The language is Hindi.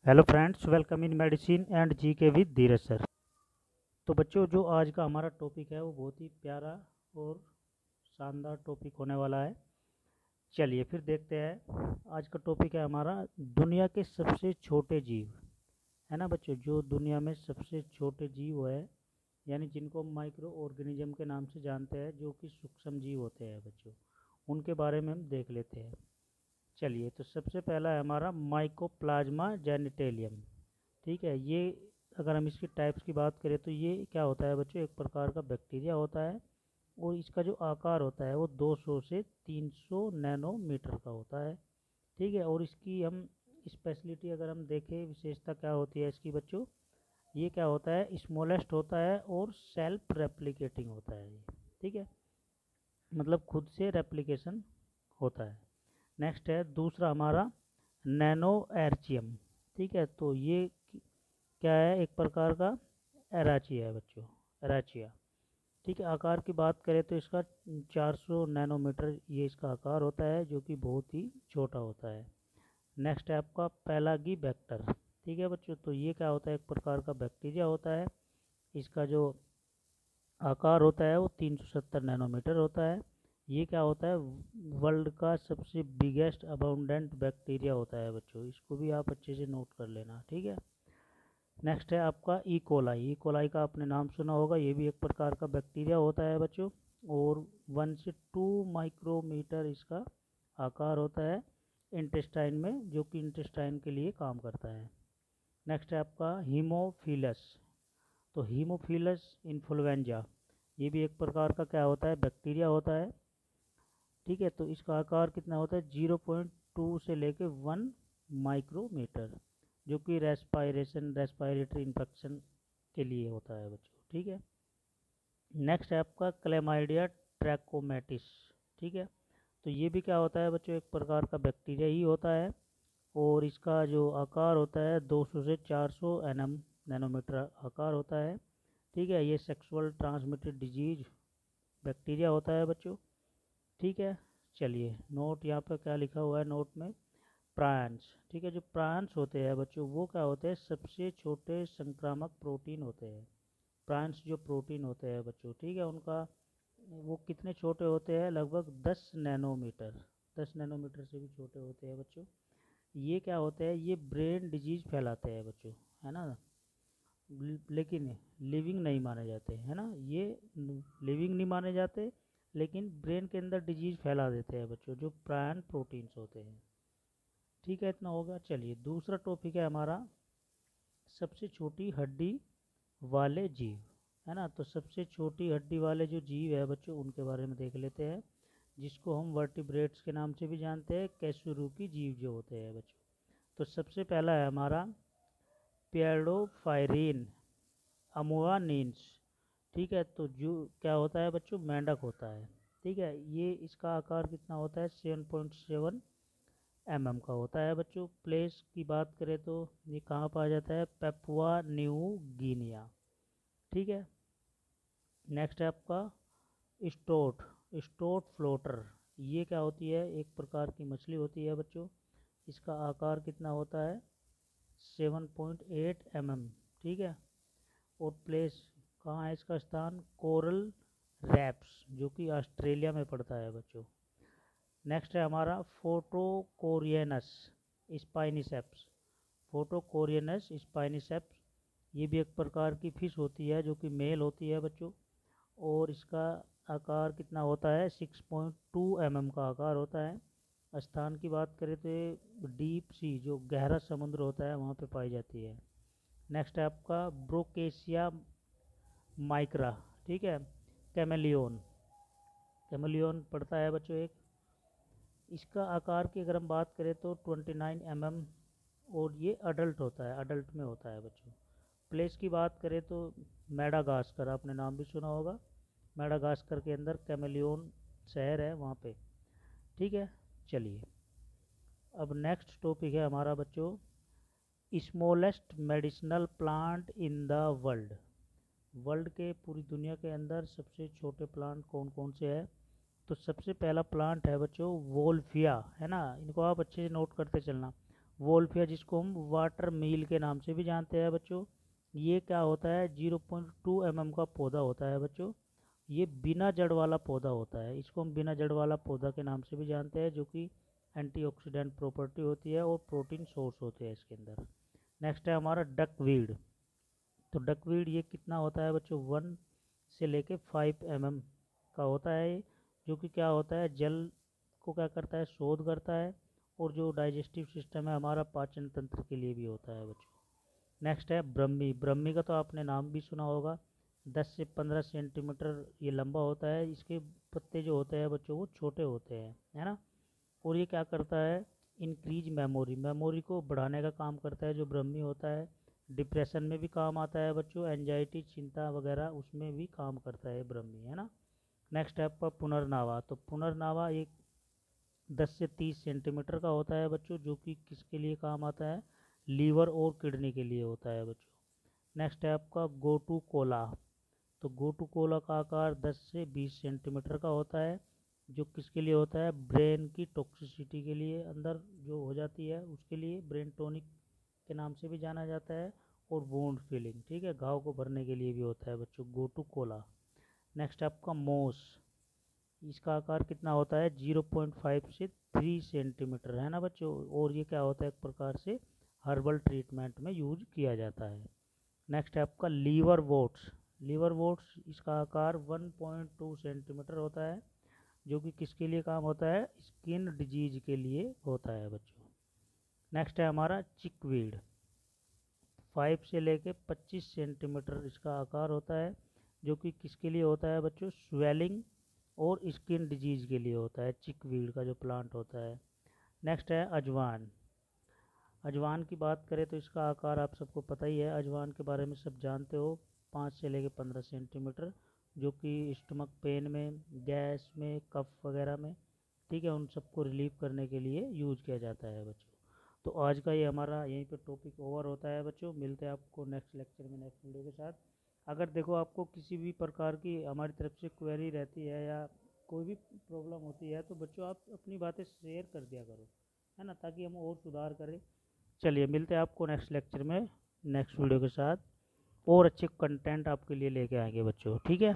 Hello friends, welcome in medicine and G K with Dheeraj sir. तो बच्चों, जो आज का हमारा टॉपिक है वो बहुत ही प्यारा और शानदार टॉपिक होने वाला है। चलिए फिर देखते हैं। आज का टॉपिक है हमारा दुनिया के सबसे छोटे जीव। है ना बच्चों, जो दुनिया में सबसे छोटे जीव है, यानी जिनको हम माइक्रो ऑर्गेनिज्म के नाम से जानते हैं, जो कि सूक्ष्म जीव होते हैं बच्चों, उनके बारे में हम देख लेते हैं। चलिए, तो सबसे पहला है हमारा माइकोप्लाज्मा जेनिटेलियम। ठीक है, ये अगर हम इसकी टाइप्स की बात करें तो ये क्या होता है बच्चों, एक प्रकार का बैक्टीरिया होता है और इसका जो आकार होता है वो 200 से 300 नैनोमीटर का होता है। ठीक है, और इसकी हम स्पेशलिटी अगर हम देखें, विशेषता क्या होती है इसकी बच्चों, ये क्या होता है, स्मॉलेस्ट होता है और सेल्फ रेप्लिकेटिंग होता है ये। ठीक है, मतलब खुद से रेप्लिकेशन होता है। नेक्स्ट है दूसरा हमारा नैनो एर्चियम। ठीक है, तो ये क्या है, एक प्रकार का एराचिया है बच्चों, एराचिया। ठीक है, आकार की बात करें तो इसका 400 नैनोमीटर ये इसका आकार होता है, जो कि बहुत ही छोटा होता है। नेक्स्ट है आपका पेलागी बैक्टर। ठीक है बच्चों, तो ये क्या होता है, एक प्रकार का बैक्टीरिया होता है। इसका जो आकार होता है वो 370 नैनोमीटर होता है। ये क्या होता है, वर्ल्ड का सबसे बिगेस्ट अबाउंडेंट बैक्टीरिया होता है बच्चों, इसको भी आप अच्छे से नोट कर लेना। ठीक है, नेक्स्ट है आपका ई कोलाई। ई कोलाई का आपने नाम सुना होगा, ये भी एक प्रकार का बैक्टीरिया होता है बच्चों, और 1 से 2 माइक्रोमीटर इसका आकार होता है इंटेस्टाइन में, जो कि इंटेस्टाइन के लिए काम करता है। नेक्स्ट है आपका हीमोफिलस। तो हीमोफिलस इन्फ्लुएंजा, ये भी एक प्रकार का क्या होता है, बैक्टीरिया होता है। ठीक है, तो इसका आकार कितना होता है, 0.2 से लेके 1 माइक्रोमीटर, जो कि रेस्पिरेटरी इन्फेक्शन के लिए होता है बच्चों। ठीक है, नेक्स्ट है आपका क्लेमाइडिया ट्रैकोमेटिस। ठीक है, तो ये भी क्या होता है बच्चों, एक प्रकार का बैक्टीरिया ही होता है, और इसका जो आकार होता है 200 से 400 नैनोमीटर आकार होता है। ठीक है, ये सेक्सुअल ट्रांसमिटेड डिजीज बैक्टीरिया होता है बच्चों। ठीक है, चलिए नोट यहाँ पर क्या लिखा हुआ है नोट में, प्रायंस। ठीक है, जो प्रायंस होते हैं बच्चों वो क्या होते हैं, सबसे छोटे संक्रामक प्रोटीन होते हैं। प्रायंस जो प्रोटीन होते हैं बच्चों, ठीक है, उनका वो कितने छोटे होते हैं, लगभग 10 नैनोमीटर। 10 नैनोमीटर से भी छोटे होते हैं बच्चों। ये क्या होते हैं, ये ब्रेन डिजीज फैलाते हैं बच्चों, है ना, लेकिन लिविंग नहीं माने जाते, है ना, ये लिविंग नहीं माने जाते, लेकिन ब्रेन के अंदर डिजीज फैला देते हैं बच्चों, जो प्रायन प्रोटीन्स होते हैं। ठीक है, इतना होगा। चलिए दूसरा टॉपिक है हमारा सबसे छोटी हड्डी वाले जीव। है ना, तो सबसे छोटी हड्डी वाले जो जीव है बच्चों, उनके बारे में देख लेते हैं, जिसको हम वर्टिब्रेट्स के नाम से भी जानते हैं, कैसुरुकी जीव जो होते हैं बच्चों। तो सबसे पहला है हमारा पेडोफायरिन अमुआनिन्स। ठीक है, तो जो क्या होता है बच्चों, मेंढक होता है। ठीक है, ये इसका आकार कितना होता है, 7.7 mm का होता है बच्चों। प्लेस की बात करें तो ये कहाँ पाया जाता है, पेपुआ न्यू गिनिया। ठीक है, नेक्स्ट है आपका स्टोट। स्टोट फ्लोटर, ये क्या होती है, एक प्रकार की मछली होती है बच्चों। इसका आकार कितना होता है, 7.8 mm। ठीक है, और प्लेस कहाँ है इसका स्थान, कोरल रैप्स, जो कि ऑस्ट्रेलिया में पड़ता है बच्चों। नेक्स्ट है हमारा फोटोकोरियनस स्पाइनिसेप्स। फोटोकोरियनस स्पाइनिसेप्स, ये भी एक प्रकार की फिश होती है, जो कि मेल होती है बच्चों, और इसका आकार कितना होता है, 6.2 mm का आकार होता है। स्थान की बात करें तो ये डीप सी, जो गहरा समुद्र होता है, वहाँ पे पाई जाती है। नेक्स्ट है आपका ब्रोकेशिया माइक्रा। ठीक है, कैमेलियन। कैमेलियन पड़ता है बच्चों एक, इसका आकार की अगर हम बात करें तो 29 mm, और ये अडल्ट होता है, अडल्ट में होता है बच्चों। प्लेस की बात करें तो मेडागास्कर, आपने नाम भी सुना होगा, मेडागास्कर के अंदर कैमेलियन शहर है वहाँ पे। ठीक है, चलिए अब नेक्स्ट टॉपिक है हमारा बच्चों, smallest medicinal plant in the world. World के पूरी दुनिया के अंदर सबसे छोटे प्लांट कौन कौन से हैं। तो सबसे पहला प्लांट है बच्चों वोल्फिया, है ना, इनको आप अच्छे से नोट करते चलना। वोल्फिया जिसको हम वाटर मील के नाम से भी जानते हैं बच्चों, ये क्या होता है, 0.2 mm का पौधा होता है बच्चों। ये बिना जड़ वाला पौधा होता है, इसको हम बिना जड़ वाला पौधा के नाम से भी जानते हैं, जो कि एंटीऑक्सीडेंट प्रॉपर्टी होती है और प्रोटीन सोर्स होते हैं इसके अंदर। नेक्स्ट है हमारा डकवीड। तो डकवीड ये कितना होता है बच्चों, 1 से लेके 5 mm का होता है, जो कि क्या होता है, जल को क्या करता है, शोध करता है, और जो डाइजेस्टिव सिस्टम है हमारा, पाचन तंत्र के लिए भी होता है बच्चों। नेक्स्ट है ब्रह्मी। ब्रह्मी का तो आपने नाम भी सुना होगा, 10 से 15 सेंटीमीटर ये लंबा होता है। इसके पत्ते जो होते हैं बच्चों वो छोटे होते हैं, है ना। और ये क्या करता है, इंक्रीज मेमोरी, मेमोरी को बढ़ाने का काम करता है जो ब्रह्मी होता है। डिप्रेशन में भी काम आता है बच्चों, एंजाइटी, चिंता वगैरह, उसमें भी काम करता है ब्रह्मी, है ना। नेक्स्ट है आपका पुनर्नावा। तो पुनर्नावा एक 10 से 30 सेंटीमीटर का होता है बच्चों, जो कि किसके लिए काम आता है, लीवर और किडनी के लिए होता है बच्चों। नेक्स्ट है आपका गोटू कोला। तो गोटू कोला का आकार 10 से 20 सेंटीमीटर का होता है, जो किसके लिए होता है, ब्रेन की टॉक्सिसिटी के लिए, अंदर जो हो जाती है उसके लिए, ब्रेन टॉनिक के नाम से भी जाना जाता है, और वुंड फीलिंग, ठीक है, घाव को भरने के लिए भी होता है बच्चों, गोटू कोला। नेक्स्ट आपका मोस। इसका आकार कितना होता है, 0.5 से 3 सेंटीमीटर, है ना बच्चों। और ये क्या होता है, एक प्रकार से हर्बल ट्रीटमेंट में यूज किया जाता है। नेक्स्ट है आपका लीवर वोट्स। लीवर वोट्स, इसका आकार 1.2 सेंटीमीटर होता है, जो कि किसके लिए काम होता है, स्किन डिजीज के लिए होता है बच्चों। नेक्स्ट है हमारा चिकवीड। 5 से लेके 25 सेंटीमीटर इसका आकार होता है, जो कि किसके लिए होता है बच्चों, स्वेलिंग और स्किन डिजीज के लिए होता है, चिकवीड का जो प्लांट होता है। नेक्स्ट है अजवान। अजवान की बात करें तो इसका आकार आप सबको पता ही है, अजवान के बारे में सब जानते हो, 5 से लेके 15 सेंटीमीटर, जो कि स्टमक पेन में, गैस में, कफ वगैरह में, ठीक है, उन सबको रिलीव करने के लिए यूज किया जाता है बच्चों। तो आज का ये हमारा यहीं पे टॉपिक ओवर होता है बच्चों, मिलते हैं आपको नेक्स्ट लेक्चर में, नेक्स्ट वीडियो के साथ। अगर देखो आपको किसी भी प्रकार की हमारी तरफ से क्वेरी रहती है या कोई भी प्रॉब्लम होती है, तो बच्चों आप अपनी बातें शेयर कर दिया करो, है ना, ताकि हम और सुधार करें। चलिए मिलते हैं आपको नेक्स्ट लेक्चर में, नेक्स्ट वीडियो के साथ, और अच्छे कंटेंट आपके लिए लेके आएंगे बच्चों, ठीक है।